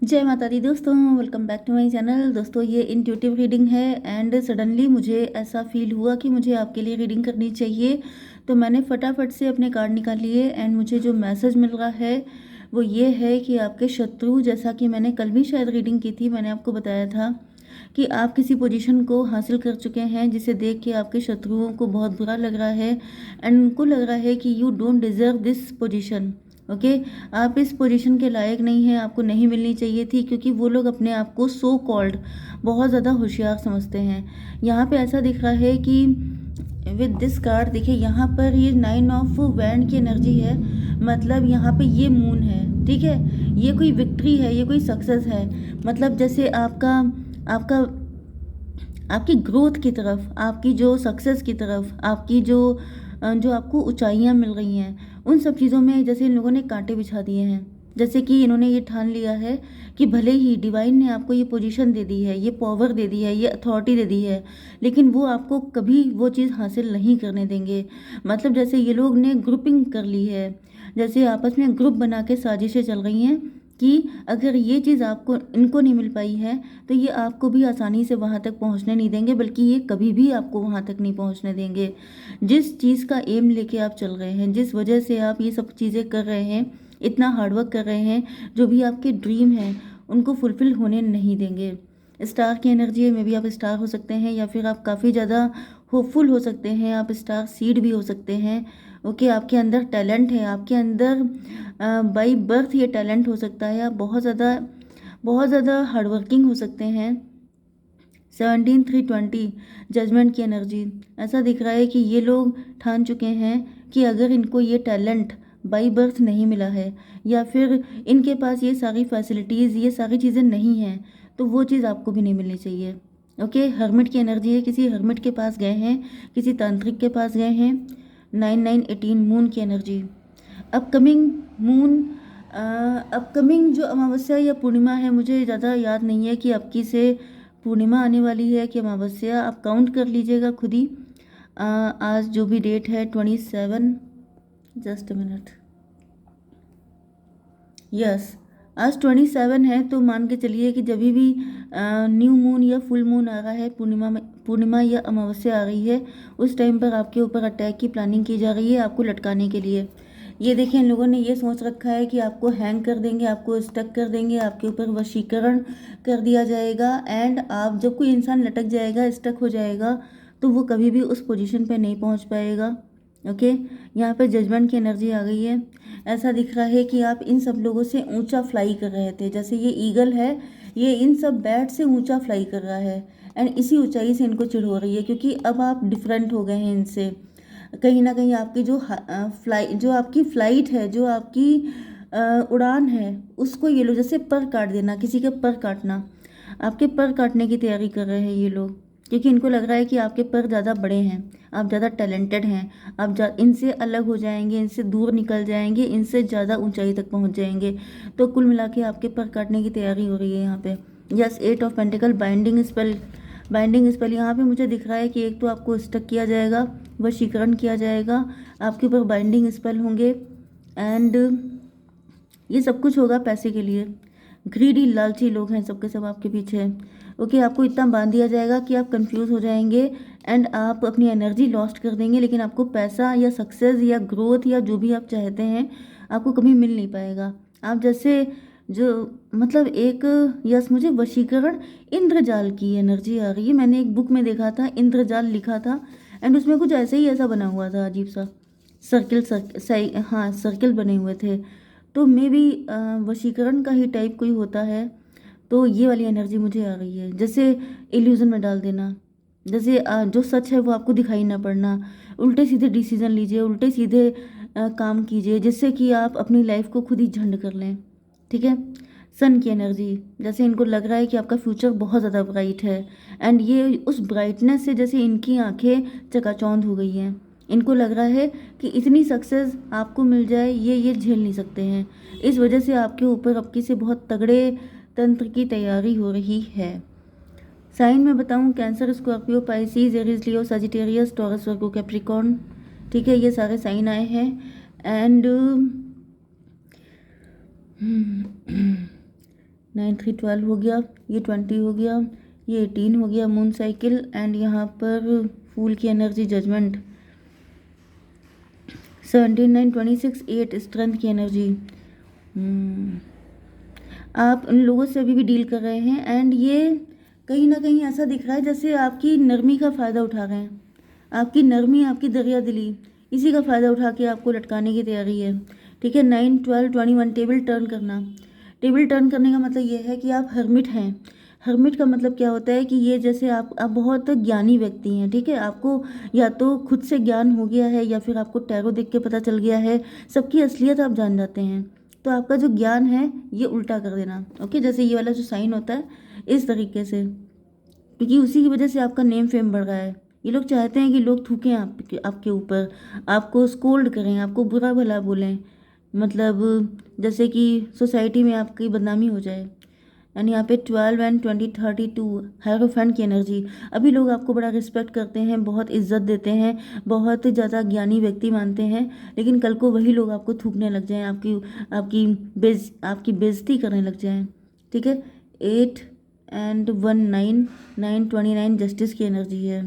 जय माता दी दोस्तों, welcome back to my channel. दोस्तों ये इंट्यूटिव रीडिंग है एंड सडनली मुझे ऐसा फील हुआ कि मुझे आपके लिए रीडिंग करनी चाहिए। तो मैंने फटाफट से अपने कार्ड निकाल लिए एंड मुझे जो मैसेज मिल रहा है वो ये है कि आपके शत्रु, जैसा कि मैंने कल भी शायद रीडिंग की थी, मैंने आपको बताया था कि आप किसी पोजीशन को हासिल कर चुके हैं जिसे देख के आपके शत्रुओं को बहुत बुरा लग रहा है एंड उनको लग रहा है कि you don't deserve this position. Okay, आप इस पोजीशन के लायक नहीं हैं, आपको नहीं मिलनी चाहिए थी, क्योंकि वो लोग अपने आप को सो कॉल्ड बहुत ज़्यादा होशियार समझते हैं। यहाँ पे ऐसा दिख रहा है कि विद दिस कार्ड देखिए, यहाँ पर ये 9 ऑफ वैंड की एनर्जी है। मतलब यहाँ पे ये मून है, ठीक है। ये कोई विक्ट्री है, ये कोई सक्सेस है। मतलब जैसे आपका आपका आपकी ग्रोथ की तरफ, आपकी जो सक्सेस की तरफ, आपकी जो आपको ऊंचाइयां मिल रही हैं, उन सब चीज़ों में जैसे इन लोगों ने कांटे बिछा दिए हैं। जैसे कि इन्होंने ये ठान लिया है कि भले ही डिवाइन ने आपको ये पोजीशन दे दी है, ये पावर दे दी है, ये अथॉरिटी दे दी है, लेकिन वो आपको कभी वो चीज़ हासिल नहीं करने देंगे। मतलब जैसे ये लोग ने ग्रुपिंग कर ली है, जैसे आपस में ग्रुप बना के साजिशें चल रही हैं कि अगर ये चीज़ आपको इनको नहीं मिल पाई है तो ये आपको भी आसानी से वहाँ तक पहुँचने नहीं देंगे, बल्कि ये कभी भी आपको वहाँ तक नहीं पहुँचने देंगे। जिस चीज़ का एम लेके आप चल रहे हैं, जिस वजह से आप ये सब चीज़ें कर रहे हैं, इतना हार्डवर्क कर रहे हैं, जो भी आपके ड्रीम हैं उनको फुलफ़िल होने नहीं देंगे। स्टार की एनर्जी में भी आप स्टार हो सकते हैं, या फिर आप काफ़ी ज़्यादा होपफुल हो सकते हैं, आप स्टार सीड भी हो सकते हैं। ओके, आपके अंदर टैलेंट है, आपके अंदर बाई बर्थ ये टैलेंट हो सकता है। आप बहुत ज़्यादा हार्डवर्किंग हो सकते हैं। 17/3/20 जजमेंट की एनर्जी, ऐसा दिख रहा है कि ये लोग ठान चुके हैं कि अगर इनको ये टैलेंट बाई बर्थ नहीं मिला है, या फिर इनके पास ये सारी फैसिलिटीज़, ये सारी चीज़ें नहीं हैं, तो वो चीज़ आपको भी नहीं मिलनी चाहिए। ओके, हर्मिट की एनर्जी है, किसी हर्मिट के पास गए हैं, किसी तांत्रिक के पास गए हैं। 9/9/18 मून की एनर्जी, अपकमिंग मून, अपकमिंग जो अमावस्या या पूर्णिमा है, मुझे ज़्यादा याद नहीं है कि अब की से पूर्णिमा आने वाली है कि अमावस्या, आप काउंट कर लीजिएगा खुद ही। आज जो भी डेट है 27, जस्ट अ मिनट, यस, आज 27 है। तो मान के चलिए कि जब भी न्यू मून या फुल मून आ रहा है, पूर्णिमा या अमावस्या आ रही है, उस टाइम पर आपके ऊपर अटैक की प्लानिंग की जा रही है, आपको लटकाने के लिए। ये देखिए, इन लोगों ने ये सोच रखा है कि आपको हैंग कर देंगे, आपको स्टक कर देंगे, आपके ऊपर वशीकरण कर दिया जाएगा एंड आप, जब कोई इंसान लटक जाएगा, स्टक हो जाएगा, तो वो कभी भी उस पोजीशन पे नहीं पहुंच पाएगा। ओके, यहाँ पे जजमेंट की एनर्जी आ गई है। ऐसा दिख रहा है कि आप इन सब लोगों से ऊंचा फ्लाई कर रहे थे। जैसे ये ईगल है, ये इन सब बैट से ऊंचा फ्लाई कर रहा है एंड इसी ऊंचाई से इनको चिढ़ हो रही है, क्योंकि अब आप डिफरेंट हो गए हैं इनसे। कहीं ना कहीं आपकी जो आपकी फ्लाइट है, जो आपकी उड़ान है, उसको ये लोग, जैसे पर काट देना, किसी के पर काटना, आपके पर काटने की तैयारी कर रहे हैं ये लोग, क्योंकि इनको लग रहा है कि आपके पर ज़्यादा बड़े हैं, आप ज़्यादा टैलेंटेड हैं, आप इनसे अलग हो जाएंगे, इनसे दूर निकल जाएंगे, इनसे ज़्यादा ऊंचाई तक पहुंच जाएंगे। तो कुल मिला के आपके पर काटने की तैयारी हो रही है यहाँ पे। Yes, 8 of pentacle, binding spell यहाँ पे मुझे दिख रहा है कि एक तो आपको स्टक किया जाएगा, वशीकरण किया जाएगा, आपके ऊपर बाइंडिंग स्पेल होंगे एंड ये सब कुछ होगा पैसे के लिए। ग्रीडी, लालची लोग हैं सबके सब आपके पीछे। ओके, आपको इतना बांध दिया जाएगा कि आप कंफ्यूज हो जाएंगे एंड आप अपनी एनर्जी लॉस्ट कर देंगे, लेकिन आपको पैसा या सक्सेस या ग्रोथ या जो भी आप चाहते हैं, आपको कभी मिल नहीं पाएगा। आप जैसे जो, मतलब एक, यस, मुझे वशीकरण, इंद्रजाल की एनर्जी आ रही है। मैंने एक बुक में देखा था, इंद्रजाल लिखा था एंड उसमें कुछ ऐसे ही ऐसा बना हुआ था, अजीब सा सर्किल, हाँ, सर्किल बने हुए थे। तो मे बी वशीकरण का ही टाइप कोई होता है। तो ये वाली एनर्जी मुझे आ रही है, जैसे इल्यूजन में डाल देना, जैसे जो सच है वो आपको दिखाई ना पड़ना, उल्टे सीधे डिसीजन लीजिए, उल्टे सीधे काम कीजिए, जिससे कि आप अपनी लाइफ को खुद ही झंड कर लें। ठीक है, सन की एनर्जी, जैसे इनको लग रहा है कि आपका फ्यूचर बहुत ज़्यादा ब्राइट है एंड ये उस ब्राइटनेस से जैसे इनकी आंखें चकाचौंध हो गई हैं। इनको लग रहा है कि इतनी सक्सेस आपको मिल जाए, ये झेल नहीं सकते हैं। इस वजह से आपके ऊपर आपकी से बहुत तगड़े तंत्र की तैयारी हो रही है। साइन में बताऊं, कैंसर, स्कॉर्पियो, पाइसिस, एरीज, लियो, सजिटेरियस, टॉरस, वर्गो, कैप्रिकॉर्न। ठीक है, ये सारे साइन आए हैं एंड 9 3 12 हो गया, ये 20 हो गया, ये 18 हो गया, मून साइकिल, एंड यहाँ पर फूल की एनर्जी जजमेंट, 17 9 26 8 स्ट्रेंथ की एनर्जी। आप उन लोगों से अभी भी डील कर रहे हैं, एंड ये कहीं ना कहीं ऐसा दिख रहा है जैसे आपकी नरमी का फ़ायदा उठा रहे हैं। आपकी नरमी, आपकी दरिया दिली, इसी का फ़ायदा उठा के आपको लटकाने की तैयारी है। ठीक है, 9 12 21 टेबल टर्न करना। टेबल टर्न करने का मतलब ये है कि आप हर्मिट हैं। हर्मिट का मतलब क्या होता है कि ये जैसे आप बहुत ज्ञानी व्यक्ति हैं। ठीक है, आपको या तो खुद से ज्ञान हो गया है या फिर आपको टैरो देख के पता चल गया है, सबकी असलियत आप जान जाते हैं। तो आपका जो ज्ञान है ये उल्टा कर देना। ओके, जैसे ये वाला जो साइन होता है इस तरीके से, क्योंकि उसी की वजह से आपका नेम फेम बढ़ रहा है। ये लोग चाहते हैं कि लोग थूकें आपके ऊपर, आपको स्कोल्ड करें, आपको बुरा भला बोलें, मतलब जैसे कि सोसाइटी में आपकी बदनामी हो जाए। एंड यहाँ पे 12 एंड 20 32 हायरोफेंट की एनर्जी। अभी लोग आपको बड़ा रिस्पेक्ट करते हैं, बहुत इज्जत देते हैं, बहुत ज़्यादा ज्ञानी व्यक्ति मानते हैं, लेकिन कल को वही लोग आपको थूकने लग जाएं, आपकी बेइज्जती करने लग जाएं। ठीक है, 8 एंड 1 9 9 29 जस्टिस की एनर्जी है।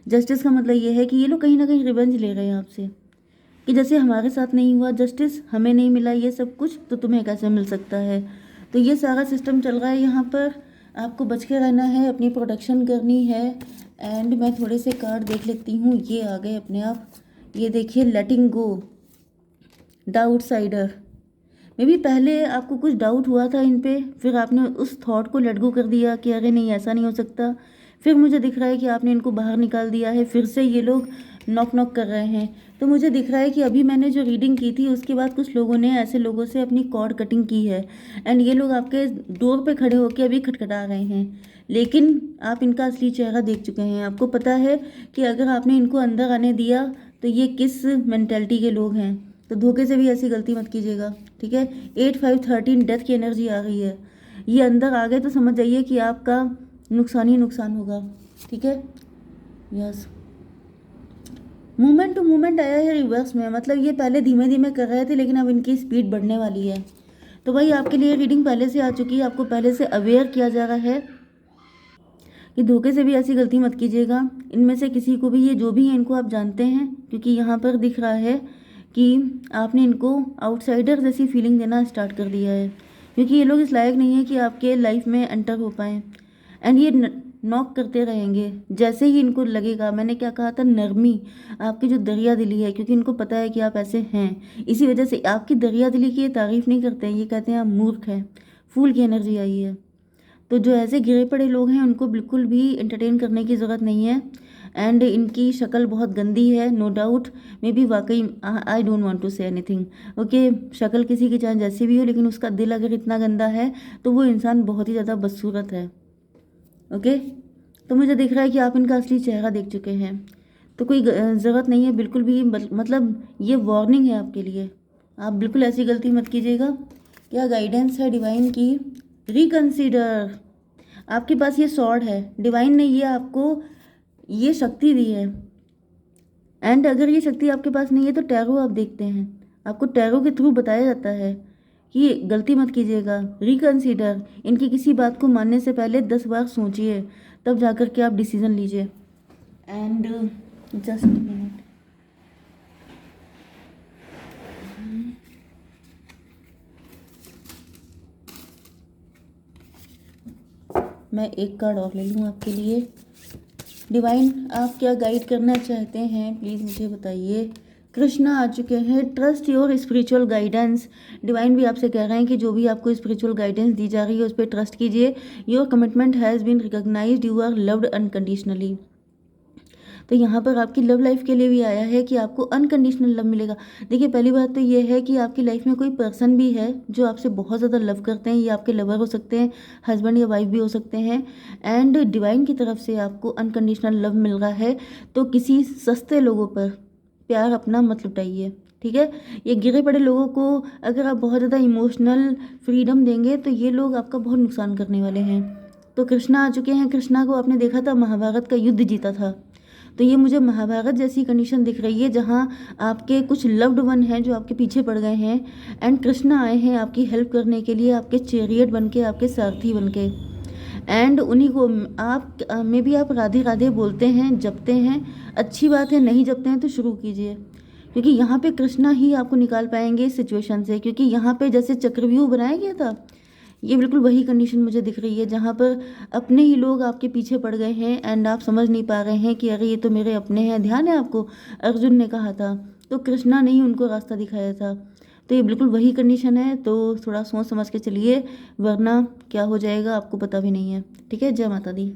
जस्टिस का मतलब ये है कि ये लोग कहीं ना कहीं रिवेंज ले रहे हैं आपसे, कि जैसे हमारे साथ नहीं हुआ जस्टिस, हमें नहीं मिला ये सब कुछ, तो तुम्हें कैसे मिल सकता है। तो ये सारा सिस्टम चल रहा है यहाँ पर। आपको बच के रहना है, अपनी प्रोटेक्शन करनी है। एंड मैं थोड़े से कार्ड देख लेती हूँ, ये आ गए अपने आप। ये देखिए, letting go the outsider. Maybe बी पहले आपको कुछ डाउट हुआ था इन पे, फिर आपने उस थॉट को लेट गो कर दिया कि अरे नहीं ऐसा नहीं हो सकता। फिर मुझे दिख रहा है कि आपने इनको बाहर निकाल दिया है, फिर से ये लोग नॉक नॉक कर रहे हैं। तो मुझे दिख रहा है कि अभी मैंने जो रीडिंग की थी उसके बाद कुछ लोगों ने, ऐसे लोगों से अपनी कॉर्ड कटिंग की है, एंड ये लोग आपके डोर पे खड़े होकर अभी खटखटा रहे हैं। लेकिन आप इनका असली चेहरा देख चुके हैं। आपको पता है कि अगर आपने इनको अंदर आने दिया तो ये किस मेंटेलिटी के लोग हैं। तो धोखे से भी ऐसी गलती मत कीजिएगा। ठीक है, 8 5 13 डेथ की एनर्जी आ रही है। ये अंदर आ गए तो समझ जाइए कि आपका नुकसान ही नुकसान होगा। ठीक है, यस, मूवमेंट टू मूवमेंट आया है रिवर्स में, मतलब ये पहले धीमे धीमे कर रहे थे लेकिन अब इनकी स्पीड बढ़ने वाली है। तो भाई आपके लिए रीडिंग पहले से आ चुकी है, आपको पहले से अवेयर किया जा रहा है कि धोखे से भी ऐसी गलती मत कीजिएगा। इनमें से किसी को भी, ये जो भी हैं इनको आप जानते हैं, क्योंकि यहाँ पर दिख रहा है कि आपने इनको आउटसाइडर जैसी फीलिंग देना स्टार्ट कर दिया है, क्योंकि ये लोग इस लायक नहीं है कि आपके लाइफ में एंटर हो पाएँ। एंड ये नॉक करते रहेंगे जैसे ही इनको लगेगा। मैंने क्या कहा था, नरमी, आपकी जो दरिया दिली है, क्योंकि इनको पता है कि आप ऐसे हैं, इसी वजह से आपकी दरिया दिली की ये तारीफ़ नहीं करते हैं, ये कहते हैं आप मूर्ख हैं। फूल की एनर्जी आई है। तो जो ऐसे गिरे पड़े लोग हैं उनको बिल्कुल भी एंटरटेन करने की ज़रूरत नहीं है। एंड इनकी शक्ल बहुत गंदी है, नो डाउट। मे बी वाकई, I don't want to say anything. Okay, शक्ल किसी की चाहे जैसी भी हो, लेकिन उसका दिल अगर इतना गंदा है तो वो इंसान बहुत ही ज़्यादा बदसूरत है। ओके, तो मुझे दिख रहा है कि आप इनका असली चेहरा देख चुके हैं, तो कोई ज़रूरत नहीं है बिल्कुल भी, मतलब ये वार्निंग है आपके लिए, आप बिल्कुल ऐसी गलती मत कीजिएगा। क्या गाइडेंस है डिवाइन की, रिकंसीडर। आपके पास ये सॉर्ड है, डिवाइन ने ये आपको ये शक्ति दी है। एंड अगर ये शक्ति आपके पास नहीं है तो टैरो आप देखते हैं, आपको टैरो के थ्रू बताया जाता है कि गलती मत कीजिएगा, रिकंसीडर। इनकी किसी बात को मानने से पहले 10 बार सोचिए, तब जाकर के आप डिसीजन लीजिए। एंड जस्ट मिनट, मैं एक कार्ड और ले लूँ आपके लिए। डिवाइन आप क्या गाइड करना चाहते हैं, प्लीज़ मुझे बताइए। कृष्णा आ चुके हैं, trust your spiritual guidance. Divine भी आपसे कह रहे हैं कि जो भी आपको स्पिरिचुअल गाइडेंस दी जा रही है उस पर ट्रस्ट कीजिए। Your commitment has been recognised, you are loved unconditionally. तो यहाँ पर आपकी लव लाइफ के लिए भी आया है कि आपको अनकंडीशनल लव मिलेगा। देखिए, पहली बात तो ये है कि आपकी लाइफ में कोई पर्सन भी है जो आपसे बहुत ज़्यादा लव करते हैं, ये आपके लवर हो सकते हैं, हस्बैंड या वाइफ भी हो सकते हैं। एंड डिवाइन की तरफ से आपको अनकंडीशनल लव मिल रहा है। तो किसी सस्ते लोगों पर प्यार अपना मत लुटाइए। ठीक है, ये गिरे पड़े लोगों को अगर आप बहुत ज़्यादा इमोशनल फ्रीडम देंगे तो ये लोग आपका बहुत नुकसान करने वाले हैं। तो कृष्णा आ चुके हैं। कृष्णा को आपने देखा था, महाभारत का युद्ध जीता था, तो ये मुझे महाभारत जैसी कंडीशन दिख रही है, जहाँ आपके कुछ लव्ड वन हैं जो आपके पीछे पड़ गए हैं, एंड कृष्णा आए हैं आपकी हेल्प करने के लिए, आपके चैरियट बन के, आपके सारथी बन के। एंड उन्हीं को आप मे भी आप राधे राधे बोलते हैं, जपते हैं, अच्छी बात है, नहीं जपते हैं तो शुरू कीजिए, क्योंकि यहाँ पे कृष्णा ही आपको निकाल पाएंगे इस सिचुएशन से। क्योंकि यहाँ पे जैसे चक्रव्यूह बनाया गया था, ये बिल्कुल वही कंडीशन मुझे दिख रही है, जहाँ पर अपने ही लोग आपके पीछे पड़ गए हैं एंड आप समझ नहीं पा रहे हैं कि अरे ये तो मेरे अपने हैं। ध्यान है आपको, अर्जुन ने कहा था, तो कृष्णा ने ही उनको रास्ता दिखाया था। तो ये बिल्कुल वही कंडीशन है, तो थोड़ा सोच समझ के चलिए, वरना क्या हो जाएगा आपको पता भी नहीं है। ठीक है, जय माता दी।